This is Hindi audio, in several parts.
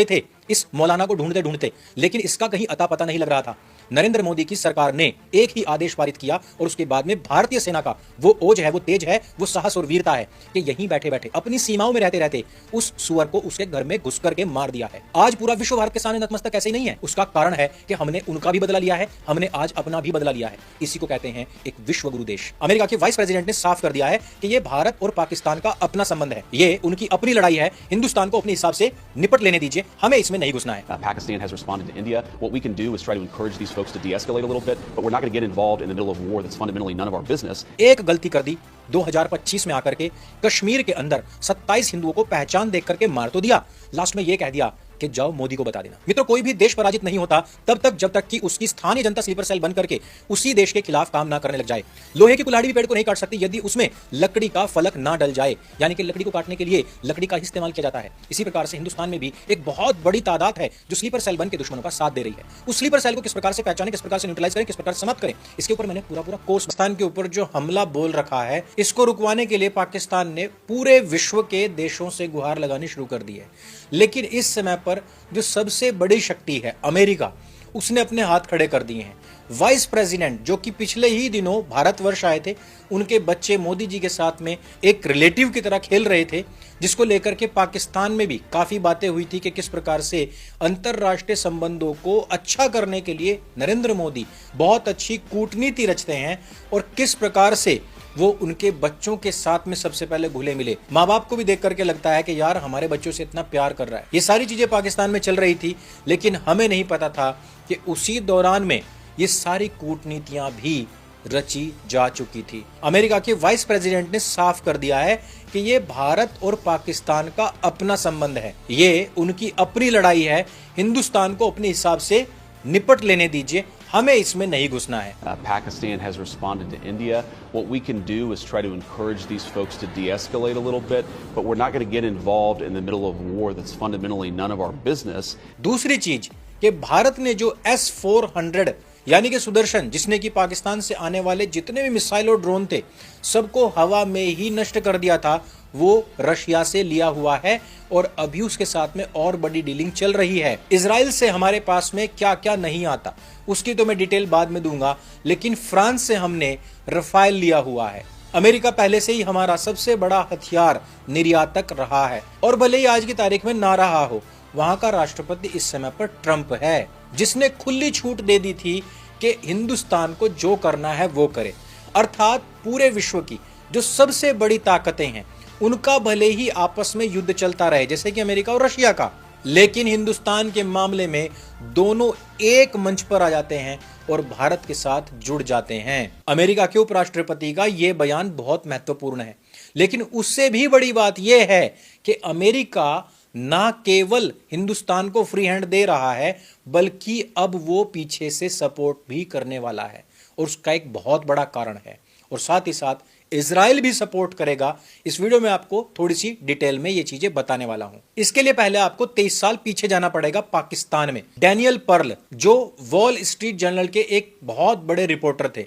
थे इस मौलाना को ढूंढते ढूंढते, लेकिन इसका कहीं अता पता नहीं लग रहा था। नरेंद्र मोदी की सरकार ने एक ही आदेश पारित किया और उसके बाद में भारतीय सेना का वो ओज है, वो तेज है, वो साहस और वीरता है कि यहीं बैठे बैठे अपनी सीमाओं में रहते रहते उस सुअर को उसके घर में घुस करके मार दिया है। आज पूरा विश्व भारत के सामने नतमस्तक ऐसे ही नहीं है। उसका कारण है कि हमने उनका भी बदला लिया है, हमने आज अपना भी बदला लिया है। इसी को कहते हैं एक विश्व गुरु देश। अमेरिका के वाइस प्रेसिडेंट ने साफ कर दिया है कि ये भारत और पाकिस्तान का अपना संबंध है, ये उनकी अपनी लड़ाई है। हिंदुस्तान को अपने हिसाब से निपट लेने दीजिए, हमें इसमें नहीं घुसना है। Pakistan has responded to India. What we can do is try to encourage these folks to de-escalate a little bit, but we're not going to get involved in the middle of war that's fundamentally none of our business. एक गलती कर दी 2025 में आकर के कश्मीर के अंदर 27 हिंदुओं को पहचान देख करके मार तो दिया, लास्ट में ये कह दिया कि जाओ मोदी को बता देना। मित्रों, कोई भी देश पराजित नहीं होता तब तक जब तक कि उसकी स्थानीय जनता स्लीपर सेल बन करके उसी देश के खिलाफ काम ना करने लग जाए। लोहे की कुल्हाड़ी भी पेड़ को नहीं काट सकती यदि उसमें लकड़ी का फलक ना डल जाए, यानी कि लकड़ी को काटने के लिए लकड़ी का इस्तेमाल किया जाता है। इसी प्रकार से हिंदुस्तान में भी एक बहुत बड़ी तादाद है जो स्लीपर सेल बन के दुश्मनों का साथ दे रही है। उस स्लीपर सेल को किस प्रकार से पहचाने, किस प्रकार से न्यूट्रलाइज करें, किस प्रकार से समाप्त करें, इसके ऊपर मैंने पूरा कोर्स। पाकिस्तान के ऊपर जो हमला बोल रखा है, इसको रुकवाने के लिए पाकिस्तान ने पूरे विश्व के देशों से गुहार लगानी शुरू कर दी है। लेकिन इस समय पर जो सबसे बड़ी शक्ति है अमेरिका, उसने अपने हाथ खड़े कर दिए हैं। वाइस प्रेसिडेंट जो कि पिछले ही दिनों भारतवर्ष आए थे, उनके बच्चे मोदी जी के साथ में एक रिलेटिव की तरह खेल रहे थे, जिसको लेकर के पाकिस्तान में भी काफी बातें हुई थी कि किस प्रकार से अंतरराष्ट्रीय संबंधों को अच्छा करने के लिए नरेंद्र मोदी बहुत अच्छी कूटनीति रचते हैं और किस प्रकार से वो उनके बच्चों के साथ में सबसे पहले घुले मिले। माँ बाप को भी देख करके लगता है कि यार हमारे बच्चों से इतना प्यार कर रहा है। ये सारी चीजें पाकिस्तान में चल रही थी, लेकिन हमें नहीं पता था कि उसी दौरान में ये सारी कूटनीतियां भी रची जा चुकी थी। अमेरिका के वाइस प्रेसिडेंट ने साफ कर दिया है कि ये भारत और पाकिस्तान का अपना संबंध है, ये उनकी अपनी लड़ाई है। हिंदुस्तान को अपने हिसाब से निपट लेने दीजिए, हमें इसमें नहीं घुसना है। Pakistan has responded to India. What we can do is try to encourage these folks to de-escalate a little bit, but we're not going to get involved in the middle of war that's fundamentally none of our business. दूसरी चीज कि भारत ने जो S-400 यानी कि सुदर्शन, जिसने कि पाकिस्तान से आने वाले जितने भी मिसाइल और ड्रोन थे सबको हवा में ही नष्ट कर दिया था, वो रशिया से लिया हुआ है और अभी उसके साथ में और बड़ी डीलिंग चल रही है। इजराइल से हमारे पास में क्या क्या नहीं आता उसकी तो मैं डिटेल बाद में दूंगा, लेकिन फ्रांस से हमने रफाइल लिया हुआ है। अमेरिका पहले से ही हमारा सबसे बड़ा हथियार निर्यातक रहा है और भले ही आज की तारीख में ना रहा हो, वहां का राष्ट्रपति इस समय पर ट्रंप है, जिसने खुली छूट दे दी थी कि हिंदुस्तान को जो करना है वो करे। अर्थात पूरे विश्व की जो सबसे बड़ी ताकतें हैं उनका भले ही आपस में युद्ध चलता रहे, जैसे कि अमेरिका और रशिया का, लेकिन हिंदुस्तान के मामले में दोनों एक मंच पर आ जाते हैं और भारत के साथ जुड़ जाते हैं। अमेरिका के उपराष्ट्रपति का यह बयान बहुत महत्वपूर्ण है, लेकिन उससे भी बड़ी बात यह है कि अमेरिका ना केवल हिंदुस्तान को फ्री हैंड दे रहा है, बल्कि अब वो पीछे से सपोर्ट भी करने वाला है और उसका एक बहुत बड़ा कारण है, और साथ ही साथ इजराइल भी सपोर्ट करेगा। इस वीडियो में आपको थोड़ी सी डिटेल में ये चीजें बताने वाला हूं। इसके लिए पहले आपको 23 साल पीछे जाना पड़ेगा पाकिस्तान में। डैनियल पर्ल जो वॉल स्ट्रीट जर्नल के एक बहुत बड़े रिपोर्टर थे,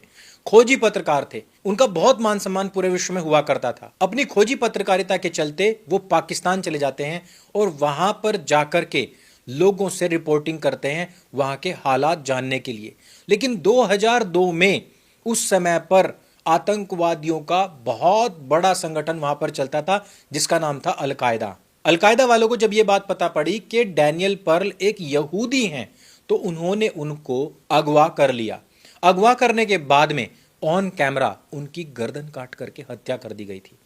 खोजी पत्रकार थे, उनका बहुत मान सम्मान पूरे विश्व में हुआ करता था। अपनी खोजी पत्रकारिता के चलते वो पाकिस्तान चले जाते हैं और वहां पर जाकर के लोगों से रिपोर्टिंग करते हैं वहां के हालात जानने के लिए। लेकिन 2002 में उस समय पर आतंकवादियों का बहुत बड़ा संगठन वहां पर चलता था जिसका नाम था अलकायदा। अलकायदा वालों को जब यह बात पता पड़ी कि डैनियल पर्ल एक यहूदी हैं, तो उन्होंने उनको अगवा कर लिया। अगवा करने के बाद में ऑन कैमरा उनकी गर्दन काट करके हत्या कर दी गई थी।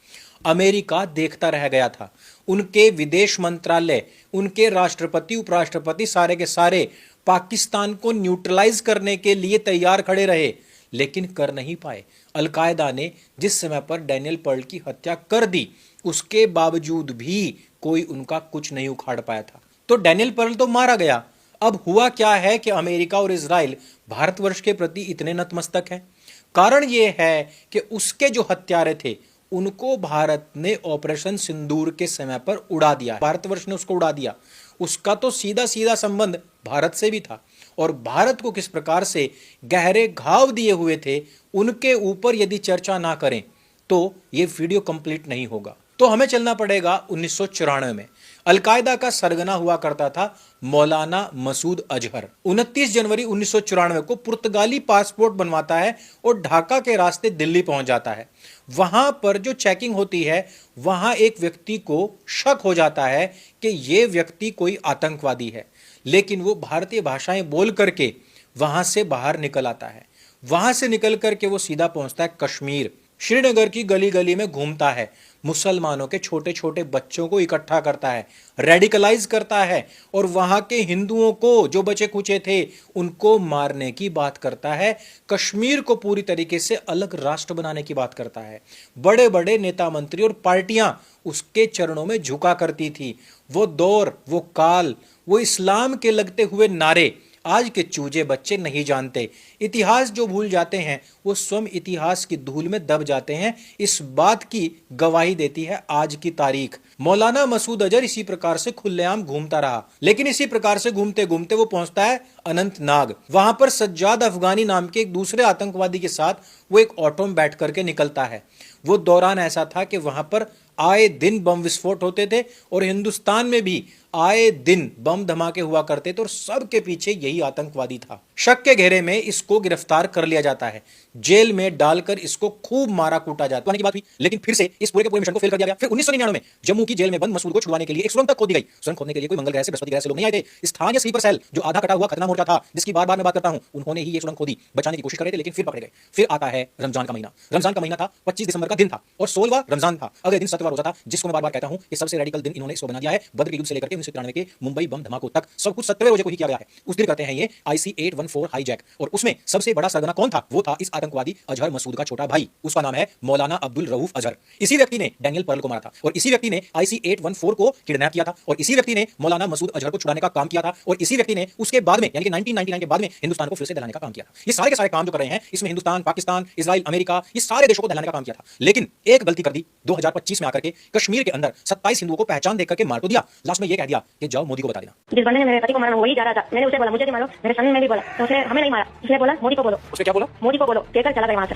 अमेरिका देखता रह गया था। उनके विदेश मंत्रालय, उनके राष्ट्रपति, उपराष्ट्रपति सारे के सारे पाकिस्तान को न्यूट्रलाइज करने के लिए तैयार खड़े रहे, लेकिन कर नहीं पाए। अलकायदा ने जिस समय पर डैनियल पर्ल की हत्या कर दी, उसके बावजूद भी कोई उनका कुछ नहीं उखाड़ पाया था। तो डैनियल पर्ल तो मारा गया। अब हुआ क्या है कि अमेरिका और इजराइल भारतवर्ष के प्रति इतने नतमस्तक हैं? कारण यह है कि उसके जो हत्यारे थे उनको भारत ने ऑपरेशन सिंदूर के समय पर उड़ा दिया। भारतवर्ष ने उसको उड़ा दिया। उसका तो सीधा सीधा संबंध भारत से भी था और भारत को किस प्रकार से गहरे घाव दिए हुए थे, उनके ऊपर यदि चर्चा ना करें तो यह वीडियो कंप्लीट नहीं होगा। तो तो हमें चलना पड़ेगा 1994 में। अलकायदा का सरगना हुआ करता था मौलाना मसूद अजहर। 29 जनवरी 1994 को पुर्तगाली पासपोर्ट बनवाता है और ढाका के रास्ते दिल्ली पहुंच जाता है। वहां पर जो चेकिंग होती है, वहां एक व्यक्ति को शक हो जाता है कि यह व्यक्ति कोई आतंकवादी है, लेकिन वो भारतीय भाषाएं बोल करके वहां से बाहर निकल आता है। वहां से निकल करके वो सीधा पहुंचता है कश्मीर। श्रीनगर की गली गली में घूमता है, मुसलमानों के छोटे छोटे बच्चों को इकट्ठा करता है, रेडिकलाइज करता है और वहां के हिंदुओं को, जो बचे कुचे थे, उनको मारने की बात करता है। कश्मीर को पूरी तरीके से अलग राष्ट्र बनाने की बात करता है। बड़े बड़े नेता मंत्री और पार्टियां उसके चरणों में झुका करती थी। वो दौर, वो काल, वो इस्लाम के लगते हुए नारे आज के चूजे बच्चे नहीं जानते। इतिहास जो भूल जाते हैं वो स्वयं इतिहास की धूल में दब जाते हैं। इस बात की गवाही देती है आज की तारीख। मौलाना मसूद अजहर इसी प्रकार से खुलेआम घूमता रहा, लेकिन इसी प्रकार से घूमते घूमते वो पहुंचता है अनंतनाग। वहां पर सज्जाद अफगानी नाम के एक दूसरे आतंकवादी के साथ वो एक ऑटो में बैठ करके निकलता है। वो दौरान ऐसा था कि वहां पर आए दिन बम विस्फोट होते थे और हिंदुस्तान में भी आए दिन बम धमाके हुआ करते थे और सबके पीछे यही आतंकवादी था। शक के घेरे में इसको गिरफ्तार कर लिया जाता है, जेल में डालकर इसको खूब मारा कूटा जाता है की बात हुई। लेकिन फिर से इस पूरे के पूरे मिशन को फेल कर दिया गया। फिर 1999 में जम्मू की जेल में बंद मसूद को छुड़वाने के लिए एक सुरंग तक खोदी गई। सुरंग खोदने के लिए कोई मंगल ग्रह से, बृहस्पति ग्रह से लोग नहीं आए थे। स्थानीय स्लीपर सेल, जो आधा कटा हुआ खतना मोर्चा था, जिसकी बार बार मैं बात करता हूं, उन्होंने ही ये सुरंग खोदी, बचाने की कोशिश कर रहे थे, लेकिन फिर पकड़े गए। फिर आता है रमजान का महीना। रमजान का महीना था, 25 दिसंबर का दिन था और 16वां रमजान था। अगले दिन 7वां रोजा था, जिसको मैं बार बार कहता हूं कि सबसे रेडिकल दिन इन्होंने इसको बना दिया है। बद्र के युद्ध से लेकर के 1993 के मुंबई बम धमाकों तक सब कुछ 7वें रोजे को ही किया गया है। उस दिन करते हैं ये IC-814 हाईजैक, और उसमें सबसे बड़ा सरगना कौन था? वो था इस आतंकवादी अजहर मसूद का छोटा भाई। उसका नाम है मौलाना अब्दुल रऊफ अजहर। इसी व्यक्ति ने डैनियल पर्ल को मारा था और इसी व्यक्ति ने IC-814 को किडनैप किया था और इसी व्यक्ति ने मौलाना मसूद अजहर को छुड़ाने का काम किया था और इसी व्यक्ति ने उसके बाद में, यानी कि 1999 के बाद में, हिंदुस्तान को फिर से दहलाने का काम किया था। ये सारे के सारे काम जो कर रहे हैं, इसमें हिंदुस्तान, पाकिस्तान, इजराइल, अमेरिका, ये सारे देशों को दहलाने का काम किया था। लेकिन एक गलती कर दी 2025 में आकर के, कश्मीर के अंदर 27 हिंदुओं को पहचान देकर के मार तो दिया, लास्ट में ये कह दिया कि जाओ मोदी को बता देना। जिस बंदे ने मेरे पति को मारा, वही जा रहा था। मैंने उसे बोला मुझे नहीं मारो, मेरे सन में भी बोला, तो उसने हमें नहीं मारा, उसने बोला मोदी को बोलो। उसने क्या बोला? मोदी को बोलो, कहकर चला गया वहां से।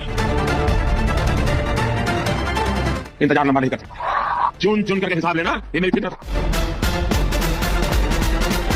इंतजार लंबा नहीं कर सकता, चुन चुन करके हिसाब लेना, ये मेरी फितरत।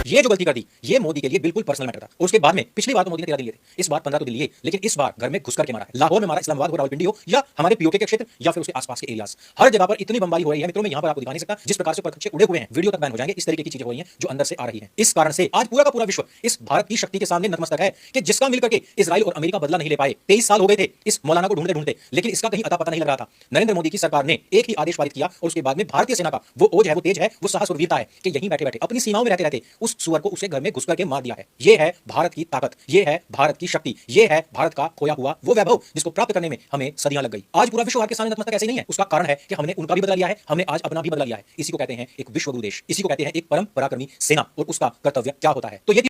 ये जो गलती कर दी, ये मोदी के लिए बिल्कुल पर्सनल मैटर था। और उसके बाद में पिछली बार तो मोदी ने 13 दिन लिए थे, इस बार 15 तो दिन लिए, लेकिन इस बार घर में घुस करके मारा है। लाहौर में मारा, इस्लामाबाद हो, रावलपिंडी हो, या हमारे पीओके के क्षेत्र, या फिर उसके आसपास के एरियाज, हर जगह पर इतनी बमबारी हो रही है मित्रों, मैं यहां पर आपको दिखा नहीं सकता। जिस प्रकार से परखच्चे उड़े हुए हैं, वीडियो तक बैन हो जाएंगे। इस तरीके की चीजें हो रही हैं जो अंदर से आ रही हैं। इस कारण से आज पूरा का पूरा विश्व इस भारत की शक्ति के सामने नतमस्तक है कि जिसका मिलकर के इजराइल और अमेरिका बदला नहीं ले पाए। 23 साल हो गए थे इस मौलाना को ढूंढते ढूंढते, लेकिन इसका कहीं अता पता नहीं लग रहा था। नरेंद्र मोदी की सरकार ने एक ही आदेश पारित किया और उसके बाद में भारतीय सेना का वो ओज है, वो तेज है, वो साहस और वीरता है कि यहीं बैठे बैठे अपनी सीमाओं में रहते रहते उस सुअर को उसके घर में घुस करके मार दिया है। ये है भारत की ताकत, ये है भारत की शक्ति, ये है भारत का खोया हुआ वो वैभव जिसको प्राप्त करने में हमें सदियां लग गई। आज पूरा विश्व के सामने नतमस्तक ऐसे ही नहीं है। उसका कारण है कि हमने उनका भी बदला लिया है, हमने आज अपना भी बदला लिया है। इसी को कहते हैं एक विश्व गुरु देश, इसी को कहते हैं एक परम पराक्रमी सेना, और उसका कर्तव्य क्या होता है। तो ये